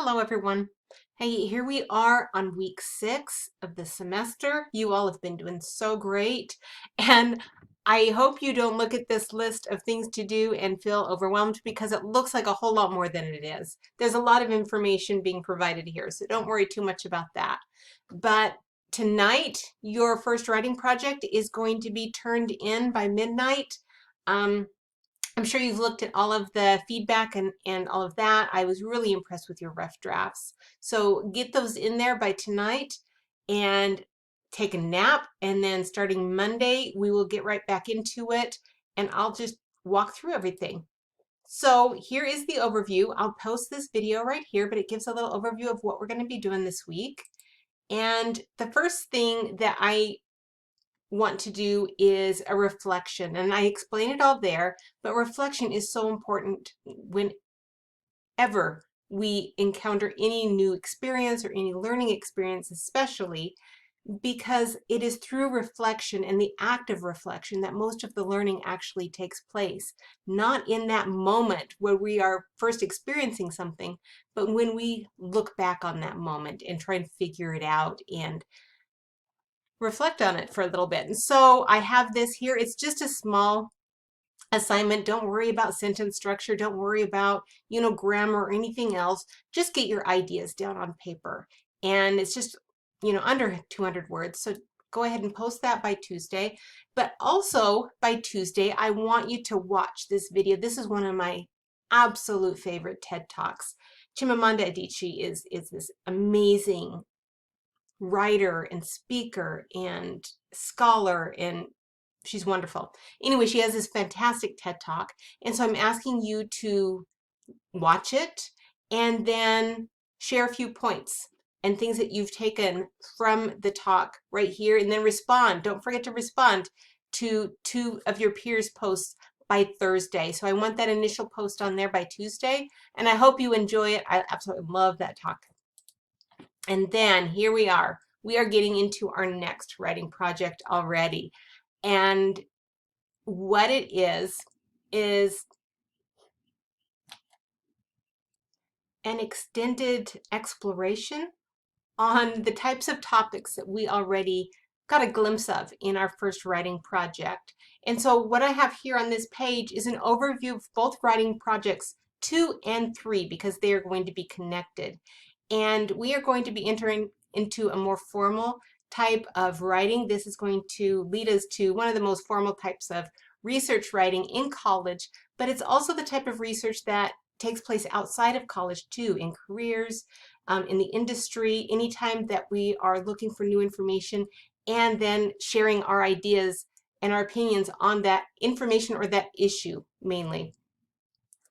Hello, everyone. Hey, here we are on week 6 of the semester. You all have been doing so great. And I hope you don't look at this list of things to do and feel overwhelmed because it looks like a whole lot more than it is. There's a lot of information being provided here, so don't worry too much about that. But tonight, your first writing project is going to be turned in by midnight. I'm sure you've looked at all of the feedback and all of that. I was really impressed with your rough drafts. So get those in there by tonight and take a nap. And then starting Monday, we will get right back into it and I'll just walk through everything. So here is the overview. I'll post this video right here, but it gives a little overview of what we're going to be doing this week. And the first thing that I want to do is a reflection, and I explain it all there, but reflection is so important whenever we encounter any new experience or any learning experience, especially because it is through reflection and the act of reflection that most of the learning actually takes place. Not in that moment where we are first experiencing something, but when we look back on that moment and try and figure it out and reflect on it for a little bit. And so I have this here. It's just a small assignment. Don't worry about sentence structure. Don't worry about, grammar or anything else. Just get your ideas down on paper. And it's just, under 200 words. So go ahead and post that by Tuesday. But also by Tuesday, I want you to watch this video. This is one of my absolute favorite TED Talks. Chimamanda Adichie is this amazing writer and speaker and scholar, and she's wonderful. Anyway, she has this fantastic TED Talk, and so I'm asking you to watch it and then share a few points and things that you've taken from the talk right here, and then respond. Don't forget to respond to 2 of your peers' posts by Thursday. So I want that initial post on there by Tuesday, and I hope you enjoy it. I absolutely love that talk. And then here we are. We are getting into our next writing project already. And what it is an extended exploration on the types of topics that we already got a glimpse of in our first writing project. And so what I have here on this page is an overview of both writing projects 2 and 3 because they are going to be connected. And we are going to be entering into a more formal type of writing. This is going to lead us to one of the most formal types of research writing in college, but it's also the type of research that takes place outside of college too, in careers, in the industry, anytime that we are looking for new information and then sharing our ideas and our opinions on that information or that issue mainly.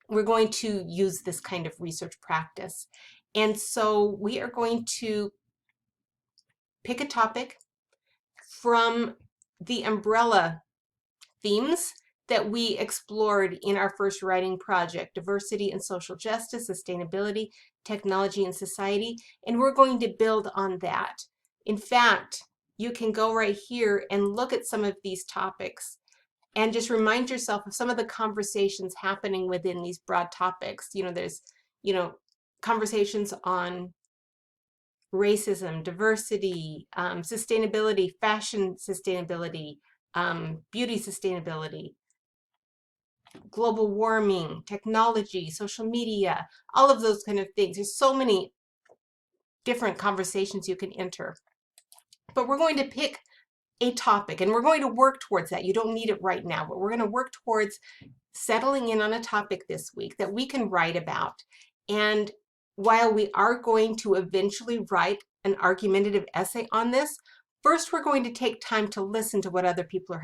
We're going to use this kind of research practice. And so we are going to pick a topic from the umbrella themes that we explored in our first writing project: diversity and social justice, sustainability, technology and society, and we're going to build on that. In fact, you can go right here and look at some of these topics and just remind yourself of some of the conversations happening within these broad topics. There's, conversations on racism, diversity, sustainability, fashion sustainability, beauty sustainability, global warming, technology, social media, all of those kind of things. There's so many different conversations you can enter. But we're going to pick a topic and we're going to work towards that. You don't need it right now, but we're going to work towards settling in on a topic this week that we can write about. And while we are going to eventually write an argumentative essay on this, first we're going to take time to listen to what other people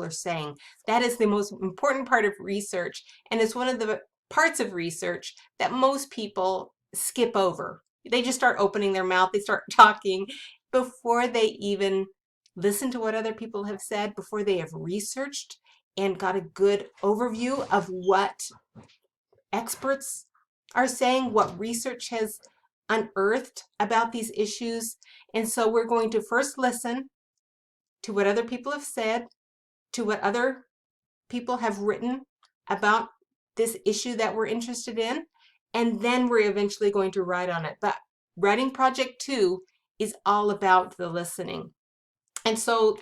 are saying. That is the most important part of research, and it's one of the parts of research that most people skip over. They just start opening their mouth, they start talking before they even listen to what other people have said, before they have researched and got a good overview of what experts are saying, what research has unearthed about these issues. And so we're going to first listen to what other people have said, to what other people have written about this issue that we're interested in, and then we're eventually going to write on it. But writing project 2 is all about the listening. And so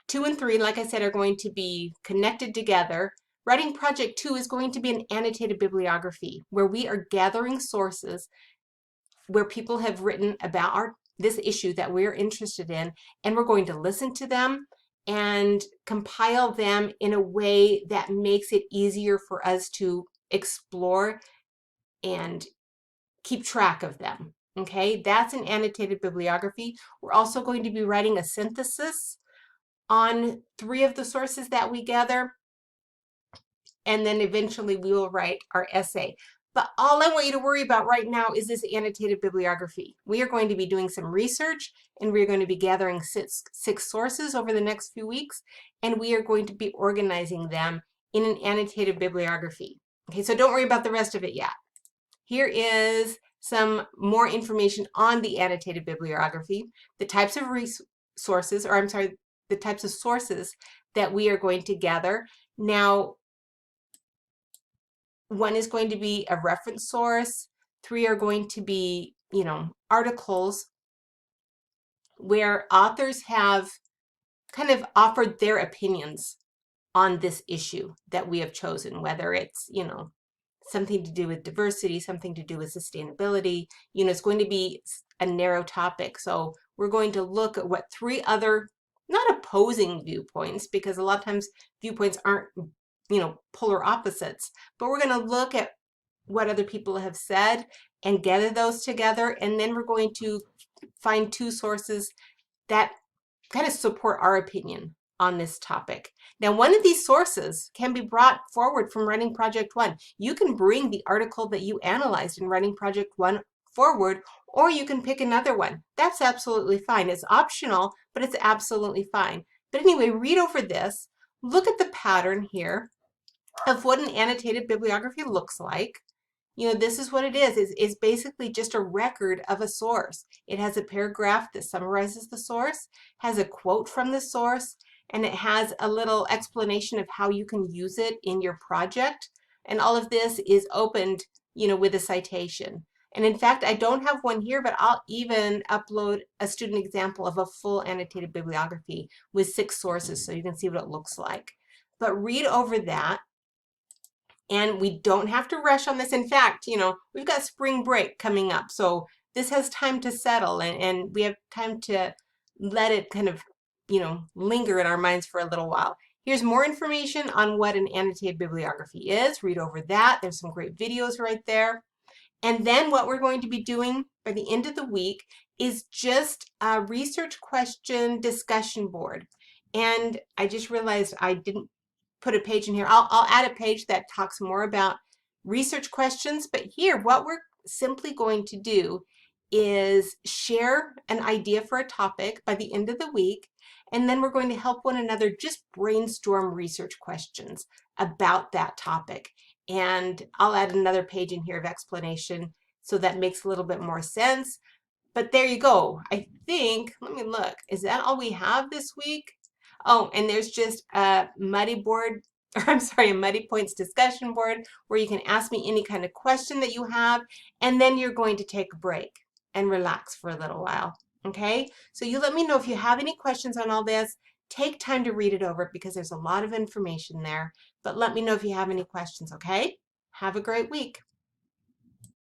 2 and 3, like I said, are going to be connected together. Writing project 2 is going to be an annotated bibliography where we are gathering sources where people have written about this issue that we're interested in, and we're going to listen to them and compile them in a way that makes it easier for us to explore and keep track of them. Okay, that's an annotated bibliography. We're also going to be writing a synthesis on 3 of the sources that we gather, and then eventually we will write our essay. But all I want you to worry about right now is this annotated bibliography. We are going to be doing some research, and we're going to be gathering six sources over the next few weeks, and we are going to be organizing them in an annotated bibliography. Okay, so don't worry about the rest of it yet. Here is some more information on the annotated bibliography, the types of resources, or I'm sorry, the types of sources that we are going to gather. Now, 1 is going to be a reference source. 3 are going to be, articles where authors have kind of offered their opinions on this issue that we have chosen, whether it's, something to do with diversity, something to do with sustainability. It's going to be a narrow topic. So we're going to look at what 3 other, not opposing viewpoints, because a lot of times viewpoints aren't, polar opposites, but we're going to look at what other people have said and gather those together. And then we're going to find 2 sources that kind of support our opinion on this topic. Now, one of these sources can be brought forward from Writing Project 1. You can bring the article that you analyzed in Writing Project 1 forward, or you can pick another one. That's absolutely fine. It's optional, but it's absolutely fine. But anyway, read over this. Look at the pattern here of what an annotated bibliography looks like. This is what it is. It's basically just a record of a source. It has a paragraph that summarizes the source, has a quote from the source, and it has a little explanation of how you can use it in your project. And all of this is opened, with a citation. And in fact, I don't have one here, but I'll even upload a student example of a full annotated bibliography with 6 sources so you can see what it looks like. But read over that. And we don't have to rush on this. In fact, we've got spring break coming up. So this has time to settle, and we have time to let it kind of, linger in our minds for a little while. Here's more information on what an annotated bibliography is. Read over that. There's some great videos right there. And then what we're going to be doing by the end of the week is just a research question discussion board. And I just realized I didn't put a page in here. I'll add a page that talks more about research questions, but here what we're simply going to do is share an idea for a topic by the end of the week, and then we're going to help one another just brainstorm research questions about that topic. And I'll add another page in here of explanation so that makes a little bit more sense. But there you go. I think, let me look, is that all we have this week? Oh, and there's just a Muddy board, or I'm sorry, a Muddy Points discussion board where you can ask me any kind of question that you have, and then you're going to take a break and relax for a little while. Okay? So you let me know if you have any questions on all this. Take time to read it over because there's a lot of information there, but let me know if you have any questions, okay? Have a great week.